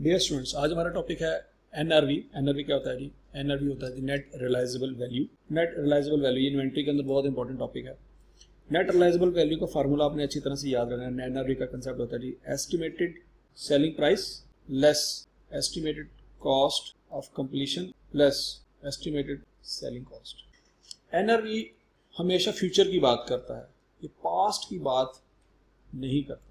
Dear students, आज हमारा topic है एनआरवी। एनआरवी क्या होता है जी? एनआरवी होता है जी net realisable value. Net realisable value inventory के अंदर बहुत इंपॉर्टेंट टॉपिक है। नेट रिलाइजेबल वैल्यू का फार्मूला आपने अच्छी तरह से याद रखना है। एनआरवी का कंसेप्ट होता है जी estimated selling price less estimated cost of completion plus estimated selling cost. NRV हमेशा फ्यूचर की बात करता है, ये पास्ट की बात नहीं करता।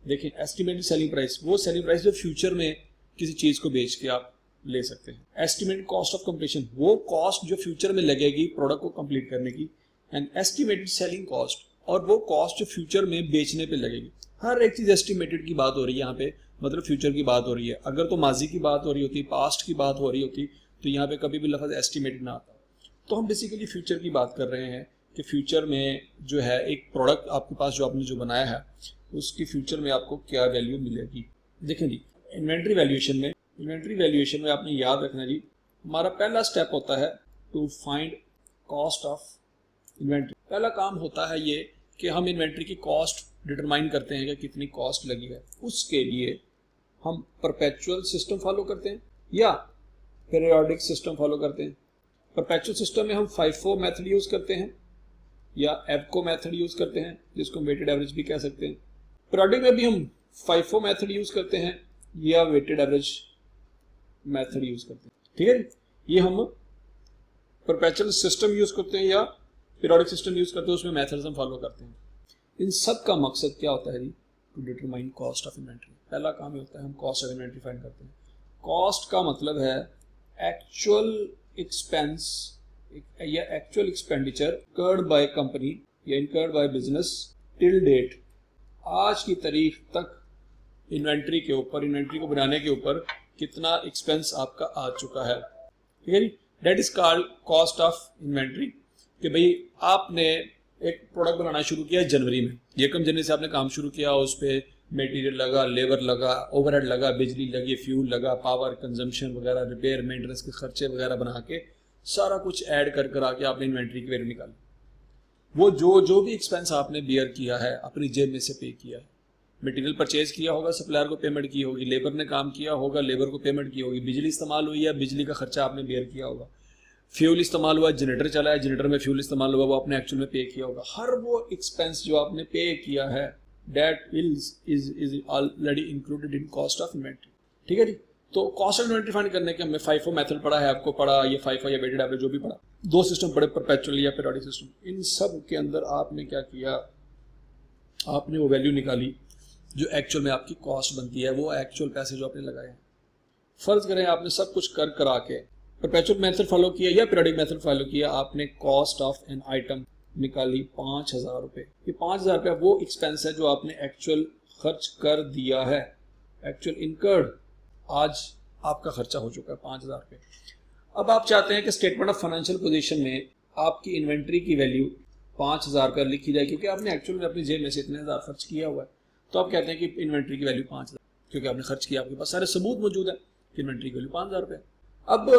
देखें, एस्टिमेटेड सेलिंग प्राइस वो सेलिंग प्राइस जो फ्यूचर में किसी चीज को बेच के आप ले सकते हैं। एस्टिमेटेड कॉस्ट ऑफ कंप्लीशन वो कॉस्ट जो फ्यूचर में लगेगी प्रोडक्ट को कंप्लीट करने की। एंड एस्टिमेटेड सेलिंग कॉस्ट और वो कॉस्ट जो फ्यूचर में बेचने पे लगेगी। हर एक चीज एस्टिमेटेड की बात हो रही है यहाँ पे, मतलब फ्यूचर की बात हो रही है। अगर तो माजी की बात हो रही होती, पास्ट की बात हो रही होती, तो यहाँ पे कभी भी लफ्ज एस्टिमेटेड ना आता। तो हम बेसिकली फ्यूचर की बात कर रहे हैं कि फ्यूचर में जो है एक प्रोडक्ट आपके पास जो आपने जो बनाया है उसकी फ्यूचर में आपको क्या वैल्यू मिलेगी। देखें जी, इन्वेंट्री वैल्यूएशन में आपने याद रखना जी, हमारा पहला स्टेप होता है to find cost of inventory. पहला काम होता है ये कि हम इन्वेंट्री की कॉस्ट डिटरमाइन करते हैं कि कितनी कॉस्ट लगी है। उसके लिए हम परपेचुअल सिस्टम फॉलो करते हैं या पीरियोडिक सिस्टम फॉलो करते हैं। परपेचुअल सिस्टम में हम FIFO मेथड यूज करते हैं या एवको मेथड यूज करते हैं, जिसको हम वेटेड एवरेज भी कह सकते हैं। पीरियोडिक में भी हम FIFO मेथड यूज करते हैं या वेटेड एवरेज मेथड यूज करते हैं। ठीक है, ये हम परपेचुअल सिस्टम यूज करते हैं या पीरियोडिक सिस्टम यूज करते हैं, उसमें मेथड्स हम फॉलो करते हैं। इन सब का मकसद क्या होता है जी? To determine cost of inventory. पहला काम ये होता है हम कॉस्ट ऑफ इन्वेंट्री फाइंड करते हैं। कॉस्ट का मतलब है एक्चुअल एक्सपेंस या actual expenditure incurred by company या incurred by business till date. आज की तारीख तक इन्वेंट्री के ऊपर, इन्वेंट्री को बनाने के ऊपर कितना एक्सपेंस आपका आ चुका है। ठीक है जी, that is called cost of inventory. कि भाई आपने एक प्रोडक्ट बनाना शुरू किया जनवरी में, 1 जनवरी से आपने काम शुरू किया, उस पर मटेरियल लगा, लेबर लगा, ओवरहेड लगा, बिजली लगी, फ्यूल लगा, पावर कंजम्पशन वगैरह, रिपेयर मेंटेनेंस के खर्चे वगैरह बना के सारा कुछ ऐड कर करा के आपने इन्वेंट्री की वैल्यू निकाली। वो जो भी एक्सपेंस आपने बियर किया है अपनी जेब में से पे किया है। मटेरियल परचेज किया होगा, सप्लायर को पेमेंट की होगी, लेबर ने काम किया होगा, लेबर को पेमेंट की होगी, बिजली इस्तेमाल हुई है, बिजली का खर्चा आपने बियर किया होगा, फ्यूल इस्तेमाल हुआ, जनरेटर चला है, जनरेटर में फ्यूल इस्तेमाल हुआ, वो आपने एक्चुअल में पे किया होगा। हर वो एक्सपेंस जो आपने पे किया है that is already included in cost of inventory. ठीक है जी, तो कॉस्ट ऑफ इन्वेंट्री फाइंड करने के हमने FIFO मेथड पढ़ा है, आपको पढ़ा, ये FIFO या वेटेड एवरेज जो भी पढ़ा, 2 सिस्टम पढ़े, परपेचुअल या पीरियोडिक सिस्टम। इन सब के अंदर आपने क्या किया, आपने वो वैल्यू निकाली जो एक्चुअल में आपकी कॉस्ट बनती है, वो एक्चुअल पैसे जो आपने लगाए हैं। फर्ज करें आपने सब कुछ कर करा के परपेचुअल मेथड फॉलो किया या पीरियोडिक मेथड फॉलो किया, आपने कॉस्ट ऑफ एन आइटम निकाली 5000 रुपये। ये 5000 रुपये वो एक्सपेंस है जो आपने एक्चुअल खर्च कर दिया है, एक्चुअल इनकर्ड। आज आपका खर्चा हो चुका है 5000 रुपये। अब आप चाहते हैं कि स्टेटमेंट ऑफ फाइनेंशियल पोजीशन में आपकी इन्वेंट्री की वैल्यू 5000 रुपये लिखी जाए, क्योंकि आपने एक्चुअल में अपनी जेब में से इतने हज़ार खर्च किया हुआ है। तो आप कहते हैं कि इन्वेंट्री की वैल्यू 5000, क्योंकि आपने खर्च किया, आपके पास सारे सबूत मौजूद है कि इन्वेंट्री की वैल्यू 5000 रुपये। अब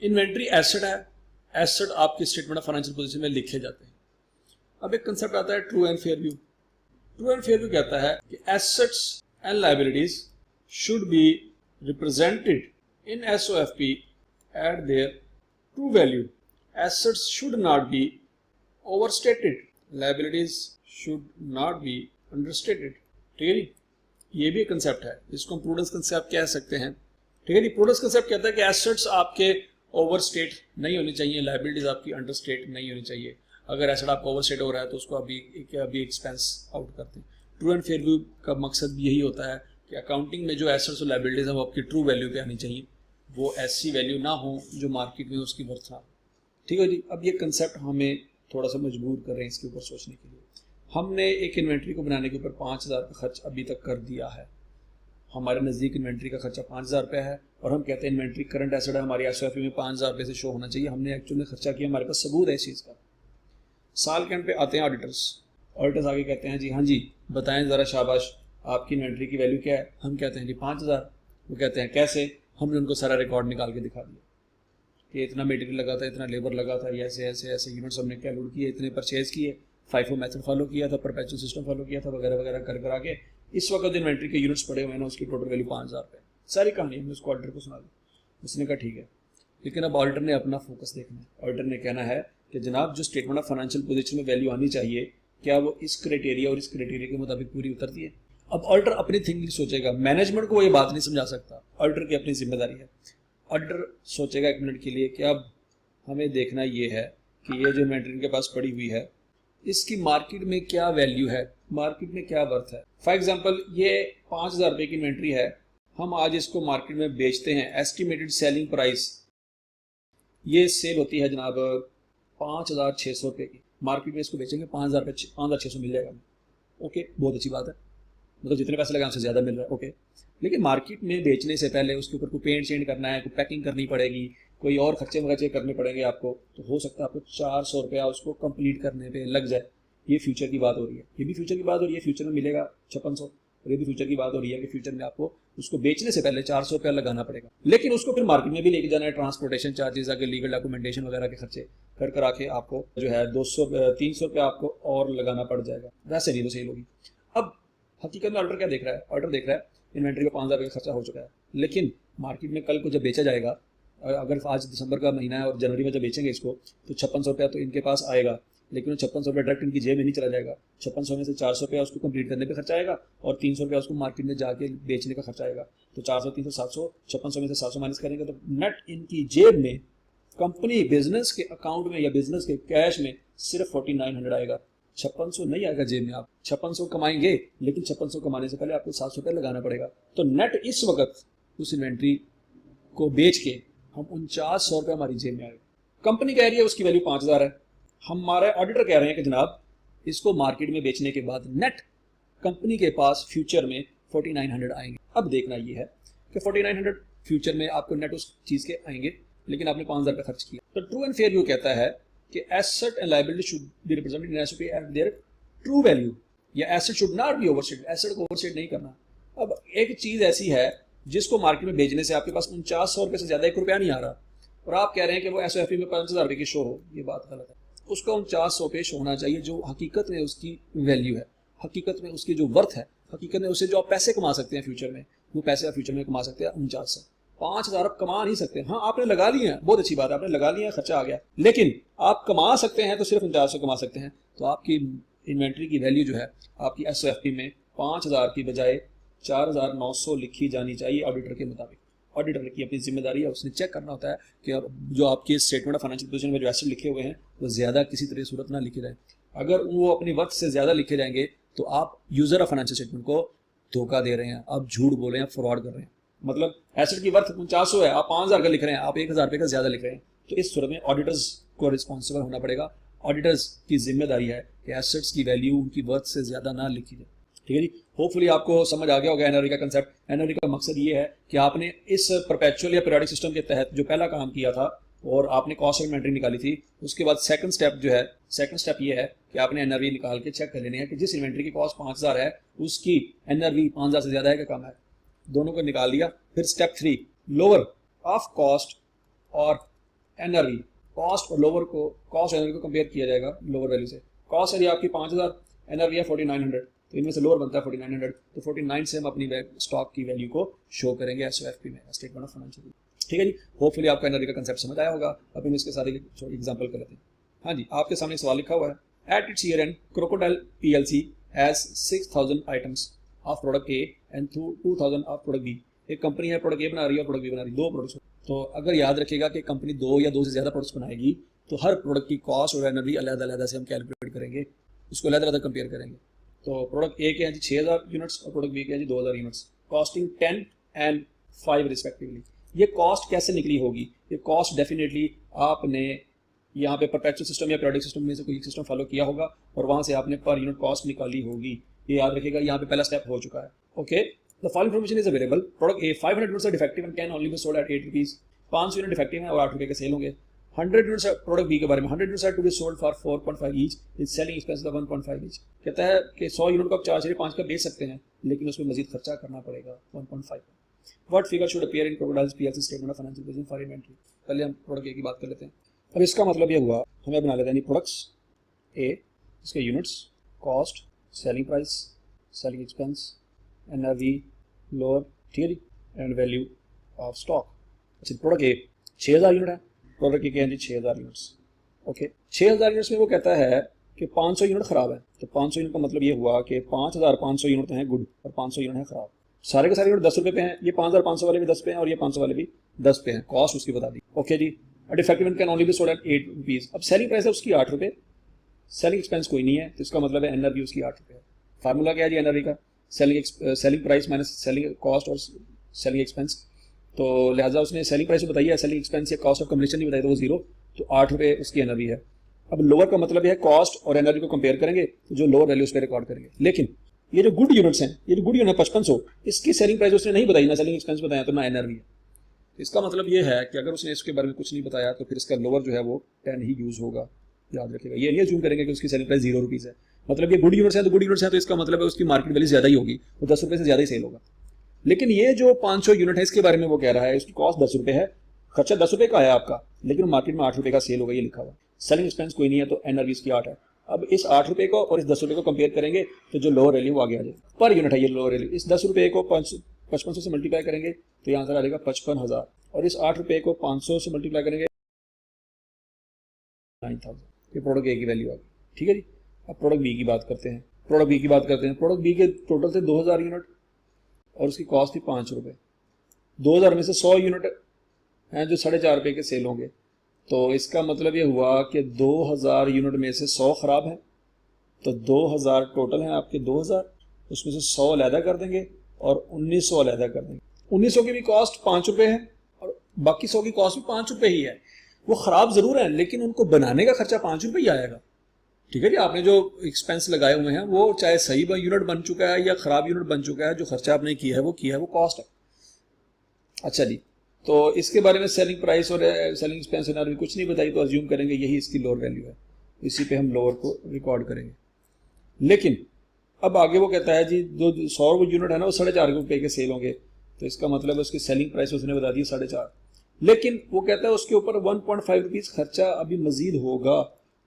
इन्वेंट्री एसेट है, एसेट आपके स्टेटमेंट ऑफ फाइनेंशियल पोजीशन में लिखे जाते हैं। अब एक कंसेप्ट आता है true and fair view. True and fair view कहता है कि assets and liabilities should be represented in SOFP at their true value. Assets should not be overstated, liabilities should not be understated. ठीक है जी, ये भी एक कंसेप्ट है जिसको हम प्रूडेंस कंसेप्ट कह सकते हैं। ठीक है जी, प्रूडेंस कंसेप्ट कहता है कि एसेट्स आपके ओवरस्टेट नहीं होनी चाहिए, लायबिलिटीज आपकी अंडरस्टेट नहीं होनी चाहिए। अगर एसेट आपका ओवरस्टेट हो रहा है तो उसको अभी एक्सपेंस आउट करते हैं। ट्रू एंड फेयर व्यू का मकसद भी यही होता है कि अकाउंटिंग में जो एसेट्स और लायबिलिटीज है वो आपकी ट्रू वैल्यू पे आनी चाहिए, वो ऐसी वैल्यू ना हो जो मार्केट में उसकी वर्थ ना। ठीक है जी, अब ये कंसेप्ट हमें थोड़ा सा मजबूर कर रहे हैं इसके ऊपर सोचने के लिए। हमने एक इन्वेंट्री को बनाने के ऊपर 5000 का खर्च अभी तक कर दिया है। हमारे नज़दीक इन्वेंट्री का खर्चा 5000 रुपये है और हम कहते हैं इन्वेंट्री करंट एसेट है, हमारी SOFP में 5000 रुपये से शो होना चाहिए। हमने एक्चुअल में खर्चा किया, हमारे पास सबूत है इस चीज़ का। साल के एंड पे आते हैं ऑडिटर्स आगे कहते हैं जी हाँ जी बताएं ज़रा शाबाश आपकी इन्वेंट्री की वैल्यू क्या है। हम कहते हैं जी 5000। वो कहते हैं कैसे? हमने उनको सारा रिकॉर्ड निकाल के दिखा दिया कि इतना मटेरियल लगा था, इतना लेबर लगा था, ऐसे ऐसे ऐसे यूनिट्स हमने कैलकुलेट किए, इतने परचेज किए, FIFO मेथड फॉलो किया था, परपेचुअल सिस्टम फॉलो किया था, वगैरह वगैरह कर आगे इस वक्त इन्वेंट्री के यूनिट्स पड़े हुए हैं ना, उसकी टोटल वैल्यू 5000 रुपये। सारी कहानी हमने उसको ऑडिटर को सुना दी। उसने कहा ठीक है, लेकिन अब ऑडिटर ने अपना फोकस देखना है। ऑडिटर ने कहना है कि जनाब जो स्टेटमेंट ऑफ फाइनेंशियल पोजीशन में वैल्यू आनी चाहिए, क्या वो इस क्राइटेरिया और इस क्राइटेरिया के मुताबिक पूरी उतरती है। अब ऑडिटर अपनी थिंकिंग सोचेगा, मैनेजमेंट को वो ये बात नहीं समझा सकता, ऑडिटर की अपनी जिम्मेदारी है। ऑडिटर सोचेगा एक मिनट के लिए कि अब हमें देखना ये है कि ये जो इन्वेंट्री इनके पास पड़ी हुई है इसकी मार्केट में क्या वैल्यू है, मार्केट में क्या वर्थ है। फॉर एग्जांपल ये 5,000 रुपये की इन्वेंट्री है, हम आज इसको मार्केट में बेचते हैं, एस्टिमेटेड सेलिंग प्राइस ये सेल होती है जनाब 5,600 रुपये की, मार्केट में इसको बेचेंगे 5,600 मिल जाएगा। ओके, बहुत अच्छी बात है, मतलब जितने पैसे लगा हमसे ज़्यादा मिल रहा है। ओके, लेकिन मार्केट में बेचने से पहले उसके ऊपर कोई पेंट चेंट करना है, कोई पैकिंग करनी पड़ेगी, कोई और खर्चे वगैरह करने पड़ेंगे आपको, तो हो सकता है आपको 400 रुपया उसको कंप्लीट करने पे लग जाए। ये फ्यूचर की बात हो रही है, ये भी फ्यूचर की बात हो रही है, फ्यूचर में मिलेगा 5600, और ये भी फ्यूचर की बात हो रही है कि फ्यूचर में आपको उसको बेचने से पहले 400 रुपया लगाना पड़ेगा। लेकिन उसको फिर मार्केट में भी लेके जाना है, ट्रांसपोर्टेशन चार्जेस, आगे लीगल डॉक्यूमेंटेशन वगैरह के खर्चे कर कर आके आपको जो है 200-300 रुपया आपको और लगाना पड़ जाएगा। वैसे नहीं तो सेल होगी। अब हकीकत में ऑर्डर क्या देख रहा है, ऑर्डर देख रहा है इन्वेंट्री का 5,000 रुपये का खर्चा हो चुका है, लेकिन मार्केट में कल को जब बेचा जाएगा, अगर आज दिसंबर का महीना है और जनवरी में जब बेचेंगे इसको, तो 5600 रुपया तो इनके पास आएगा, लेकिन वो 5600 रुपया डायरेक्ट इनकी जेब में नहीं चला जाएगा। 5600 में से 400 रुपया उसको कंप्लीट करने पे खर्चा आएगा और 300 रुपया उसको मार्केट में जाके बेचने का खर्चा आएगा। तो 400, 300, 700, 5600 में से 700 माइनस करेंगे तो नेट इनकी जेब में, कंपनी बिजनेस के अकाउंट में या बिजनेस के कैश में सिर्फ 4900 आएगा, 5600 नहीं आएगा जेब में। आप 5600 कमाएंगे, लेकिन 5600 कमाने से पहले आपको 700 रुपया लगाना पड़ेगा। तो नेट इस वक्त उस इन्वेंट्री को बेच के हम 4900 रुपये हमारी जेब में आएगा। कंपनी कह रही है उसकी वैल्यू 5,000 है, हमारे ऑडिटर कह रहे हैं कि जनाब इसको मार्केट में बेचने के बाद नेट कंपनी के पास फ्यूचर में 4900 आएंगे। अब देखना ये है कि 4900 फ्यूचर में आपको नेट उस चीज़ के आएंगे, लेकिन आपने 5,000 रुपये खर्च किया। तो ट्रू एंड फेयर व्यू कहता है कि asset and liability should be represented in SOP at their true value, या asset should not be overstated, asset को ओवरस्टेट नहीं करना। अब एक चीज़ ऐसी है जिसको मार्केट में बेचने से आपके पास 4900 रुपये से ज़्यादा 1 रुपया नहीं आ रहा, और आप कह रहे हैं कि वो एसओएफपी में 5,000 रुपये की शो हो, ये बात गलत है। उसका 4900 पे शो होना चाहिए जो हकीकत में उसकी वैल्यू है, हकीकत में उसकी जो वर्थ है, हकीकत में उससे जो आप पैसे कमा सकते हैं फ्यूचर में, वो पैसे आप फ्यूचर में कमा सकते हैं 4900। 5,000 आप कमा नहीं सकते। हाँ, आपने लगा लिए हैं, बहुत अच्छी बात है, आपने लगा लिया, खर्चा आ गया, लेकिन आप कमा सकते हैं तो सिर्फ 4900 कमा सकते हैं। तो आपकी इन्वेंट्री की वैल्यू जो है आपकी एसओएफपी में 5,000 की बजाय 4,900 लिखी जानी चाहिए ऑडिटर के मुताबिक। ऑडिटर की अपनी जिम्मेदारी है, उसने चेक करना होता है कि जो आपके स्टेटमेंट ऑफ फाइनेंशियल पोजीशन में जो एसेट लिखे हुए हैं वो ज़्यादा किसी तरह सूरत ना लिखे जाए। अगर वो अपनी वक्त से ज़्यादा लिखे जाएंगे तो आप यूज़र ऑफ फाइनेंशियल स्टेटमेंट को धोखा दे रहे हैं, आप झूठ बोल रहे हैं, फ्रॉड कर रहे हैं। मतलब एसेट की वर्थ 4900 है, आप 5,000 का लिख रहे हैं, आप 1,000 रुपये का ज़्यादा लिख रहे हैं। तो इस सूरत में ऑडिटर्स को रिस्पॉन्सिबल होना पड़ेगा। ऑडिटर्स की जिम्मेदारी है कि एसेट्स की वैल्यू उनकी वर्थ से ज़्यादा ना लिखी जाए। ठीक है जी, होपफुली आपको समझ आ गया होगा एनआरवी का कंसेप्ट। एनआरवी का मकसद ये है कि आपने इस परपेचुअल या पीरियोडिक सिस्टम के तहत जो पहला काम किया था और आपने कॉस्ट ऑफ इन्वेंट्री निकाली थी, उसके बाद सेकंड स्टेप ये है कि आपने एनआरवी निकाल के चेक कर लेनी है कि जिस इन्वेंट्री की कॉस्ट 5,000 है उसकी एनआरवी 5,000 से ज़्यादा है कि कम है। दोनों को निकाल लिया। फिर स्टेप 3, लोअर ऑफ कॉस्ट और एनआरवी, कॉस्ट और लोअर को, कॉस्ट एनआरवी को कंपेयर किया जाएगा लोअर वैल्यू से। कॉस्ट एरिया आपकी 5,000, एनआरवी है 4,900, तो इनमें से लोअर बनता है 4,900, तो 49 से हम अपनी स्टॉक की वैल्यू को शो करेंगे एसओएफपी में, स्टेटमेंट ऑफ फाइनेंशियल। ठीक है जी, होपफुली आपको एनआरवी का कंसेप्ट समझ आया होगा। अभी हम इसके साथ एग्जांपल कर लेते हैं। हाँ जी, आपके सामने सवाल लिखा हुआ है, at its year end Crocodile PLC has 6,000 items of product A and 2,000 of product B. एक कंपनी है, प्रोडक्ट ए बना रही है और प्रोडक्ट बी बना रही है, 2 प्रोडक्ट्स। तो अगर याद रखेगा कि कंपनी 2 या 2 से ज़्यादा प्रोडक्ट्स बनाएगी तो हर प्रोडक्ट की कॉस्ट और एनआरवी अलग-अलग से हम कैलकुलेट करेंगे, उसको अलग-अलग कंपेयर करेंगे। तो प्रोडक्ट ए के हैं जी 6,000 यूनिट्स और प्रोडक्ट बी के हैं जी 2,000 यूनिट्स, कॉस्टिंग 10 एंड 5 रिस्पेक्टिवली। ये कॉस्ट कैसे निकली होगी? ये कॉस्ट डेफिनेटली आपने यहाँ पे परपेचुअल सिस्टम या पीरियोडिक सिस्टम में से कोई सिस्टम फॉलो किया होगा और वहाँ से आपने पर यूनिट कॉस्ट निकाली होगी। ये याद रखिएगा, यहाँ पे पहला स्टेप हो चुका है। Okay, the following information is available. Product A 500 units are defective and can only be sold at 8 rupees. 500 unit defective है और 8 रुपये के सेल होंगे। 100 यूनिट्स प्रोडक्ट बी के बारे में, 100 units are to be sold for 4.5 each, with selling expenses of 1.5 each. कहता है कि 100 यूनिट को आप 4-5 का बेच सकते हैं, लेकिन उसमें मजीद खर्चा करना पड़ेगा 1.5। What figure should appear in crocodiles PLC statement of financial position for inventory. पहले हम प्रोडक्ट ए की बात कर लेते हैं। अब इसका मतलब ये हुआ, हमें बना लेते हैं प्रोडक्ट्स ए, इसके units, cost, selling price, selling expense, NRV, lower. ठीक है जी, एंड वैल्यू ऑफ स्टॉक। अच्छा, प्रोडक्ट ए 6000 यूनिट है, प्रोडक्ट ए के हैं जी 6000 यूनिट्स। ओके, 6000 यूनिट्स में वो कहता है कि 500 यूनिट खराब है, तो 500 यूनिट का मतलब ये हुआ कि 5500 यूनिट हैं गुड और 500 यूनिट हैं खराब। सारे के सारे यूनिट 10 रुपये पे हैं, ये 5500 वाले भी 10 पे हैं और ये 500 वाले भी 10 पे हैं, कॉस्ट उसकी बता दी। ओके जी, a defective can only be sold at 8 rupees. अब सेलिंग प्राइस है उसकी 8 रुपये, सेलिंग एक्सपेंस कोई नहीं है, तो इसका मतलब है एनआरवी उसकी 8 रुपये है। फार्मूला क्या है जी एनआरवी का? Selling price minus selling cost और सेलिंग एक्सपेंस। तो लिहाजा उसने सेलिंग प्राइस बताई है, सेलिंग एक्सपेंस या कॉस्ट ऑफ कंप्लीशन नहीं बताई, तो वो 0, तो 8 रुपये उसकी एनआरवी है। अब लोअर का मतलब है कॉस्ट और एनआरवी को कंपेयर करेंगे तो जो लोअर वैल्यू उस पर रिकॉर्ड करेंगे। लेकिन ये जो गुड यूनिट्स हैं, ये जो गुड यूनिट है 5500, इसकी सेलिंग प्राइस उसने नहीं बताई, ना सेलिंग एक्सपेंस बताया, तो ना एनआरवी है। इसका मतलब ये है कि अगर उसने इसके बारे में कुछ नहीं बताया तो फिर इसका लोअर जो है वो 10 ही यूज होगा, याद रखिएगा। ये नहीं अज्यूम करेंगे कि उसकी सेलिंग प्राइस 0 रुपीज़ है, मतलब ये गुड यूनिट्स है तो गुड यूनिट्स है, तो इसका मतलब है उसकी मार्केट वैल्यू ज़्यादा ही होगी, वो 10 रुपये से ज़्यादा ही सेल होगा। लेकिन ये जो 500 यूनिट है इसके बारे में वो कह रहा है उसकी कॉस्ट 10 रुपये है, खर्चा 10 रुपये का है आपका, लेकिन मार्केट में 8 रुपये का सेल होगा, ये लिखा हुआ। सेलिंग एक्सपेंस कोई नहीं है, तो एनआरवी इसकी 8 है। अब इस 8 रुपये को और इस 10 रुपये को कंपेयर करेंगे तो जो लोअर वैल्यू वो आगे आ जाएगी। पर यूनिट है ये लोअर वैल्यू। इस 10 रुपये को 5500 से मल्टीप्लाई करेंगे तो यहाँ आंसर आ जाएगा 55,000, और इस 8 रुपये को 500 से मल्टीप्लाई करेंगे 9000। ये प्रोडक्ट ए की वैल्यू आ गई, ठीक है जी। अब प्रोडक्ट बी की बात करते हैं। प्रोडक्ट बी के टोटल थे 2000 यूनिट और उसकी कॉस्ट थी 5 रुपये। 2000 में से 100 यूनिट हैं जो 4.5 रुपये के सेल होंगे, तो इसका मतलब ये हुआ कि 2000 यूनिट में से 100 ख़राब है, तो 2000 टोटल हैं आपके 2000, उसमें से 100 अलहदा कर देंगे और 1900 अलहदा कर देंगे। 1900 की भी कॉस्ट 5 रुपये है और बाकी 100 की कॉस्ट भी 5 रुपये ही है। वो ख़राब ज़रूर है लेकिन उनको बनाने का खर्चा 5 रुपये ही आएगा, ठीक है जी। आपने जो एक्सपेंस लगाए हुए हैं वो चाहे सही यूनिट बन चुका है या ख़राब यूनिट बन चुका है, जो खर्चा आपने किया है वो कॉस्ट है। अच्छा जी, तो इसके बारे में सेलिंग प्राइस और सेलिंग एक्सपेंस एनआरवी कुछ नहीं बताई, तो अज्यूम करेंगे यही इसकी लोअर वैल्यू है, इसी पे हम लोअर को रिकॉर्ड करेंगे। लेकिन अब आगे वो कहता है जी जो 100 यूनिट है ना वो 4.5 रुपये के सेल होंगे, तो इसका मतलब है उसकी सेलिंग प्राइस उसने बता दी 4.5, लेकिन वो कहता है उसके ऊपर 1.5 रुपीज़ खर्चा अभी मजीद होगा,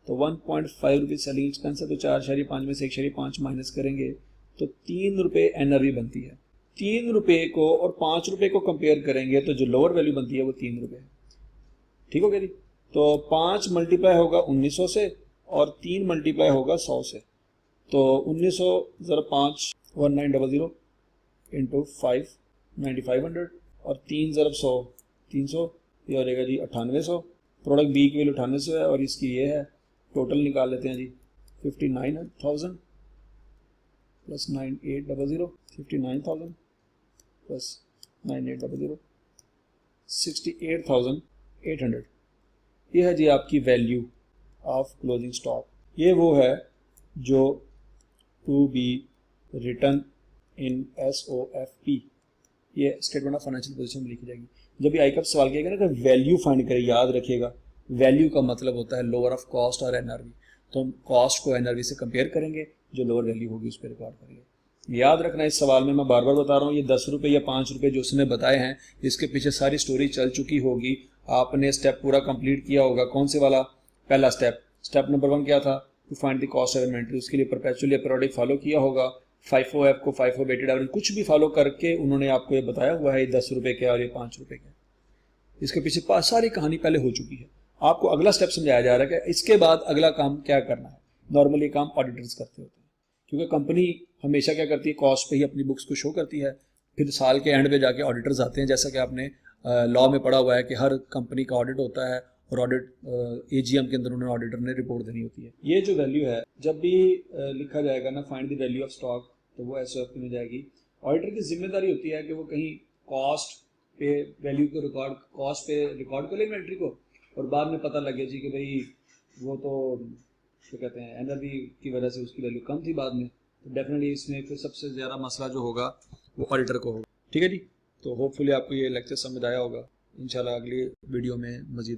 तो 1.5 रुपीज़ सेलिंग एक्सपेंस है, तो 4.5 में से 1.5 माइनस करेंगे तो 3 रुपये एनआरवी बनती है। 3 रुपये को और 5 रुपये को कंपेयर करेंगे तो जो लोअर वैल्यू बनती है वो 3 रुपये है, ठीक हो गया जी। तो 5 मल्टीप्लाई होगा 1900 से और 3 मल्टीप्लाई होगा 100 से, तो 1900 ज़रा 5 1900 इंटू 5 9500 और 3 ज़रब 100 300, ये हो जाएगा जी 9800। प्रोडक्ट बी की वैल्यू 9800 है और इसकी ये है, टोटल निकाल लेते हैं जी 59,000 प्लस 9800 59,000 प्लस 9800 68,800। ये है जी आपकी वैल्यू ऑफ क्लोजिंग स्टॉक। ये वो है जो to be return in SOFP, ये स्टेटमेंट ऑफ फाइनेंशियल पोजीशन में लिखी जाएगी। जब भी आई का सवाल किया गया ना कि वैल्यू फाइंड करें, याद रखिएगा वैल्यू का मतलब होता है लोअर ऑफ कॉस्ट और एनआरवी, तो हम कॉस्ट को एनआरवी से कंपेयर करेंगे, जो लोअर वैल्यू होगी उस पर रिकॉर्ड करेंगे। याद रखना इस सवाल में मैं बार बार बता रहा हूँ, ये 10 रुपये या 5 रुपये जो उसने बताए हैं इसके पीछे सारी स्टोरी चल चुकी होगी, आपने स्टेप पूरा कंप्लीट किया होगा। कौन से वाला? पहला स्टेप नंबर 1 क्या था? To find the cost of inventory, उसके लिए परपेचुअली पीरियोडिक फॉलो किया होगा। FIFO को FIFO वेटेड एवरेज कुछ भी फॉलो करके उन्होंने आपको ये बताया हुआ है 10 रुपये के और ये 5 रुपये के, इसके पीछे सारी कहानी पहले हो चुकी है। आपको अगला स्टेप समझाया जा रहा है कि इसके बाद अगला काम क्या करना है। नॉर्मली ये काम ऑडिटर्स करते होते हैं, क्योंकि कंपनी हमेशा क्या करती है, कॉस्ट पे ही अपनी बुक्स को शो करती है, फिर साल के एंड पे जाके ऑडिटर्स आते हैं। जैसा कि आपने लॉ में पढ़ा हुआ है कि हर कंपनी का ऑडिट होता है और ऑडिट AGM के अंदर उन्हें ऑडिटर ने रिपोर्ट देनी होती है। ये जो वैल्यू है जब भी लिखा जाएगा ना find the value of stock, तो वो SOFP में जाएगी। ऑडिटर की जिम्मेदारी होती है कि वो कहीं कॉस्ट पे वैल्यू को कॉस्ट पे रिकॉर्ड कर ले इन्वेंट्री को, और बाद में पता लगे जी कि भाई वो तो क्या कहते हैं एनआरवी की वजह से उसकी वैल्यू कम थी बाद में, तो डेफिनेटली इसमें फिर सबसे ज़्यादा मसला जो होगा वो ऑडिटर को होगा। ठीक है जी, तो होपफुली आपको ये लेक्चर समझ आया होगा। इंशाल्लाह अगली वीडियो में मज़ीद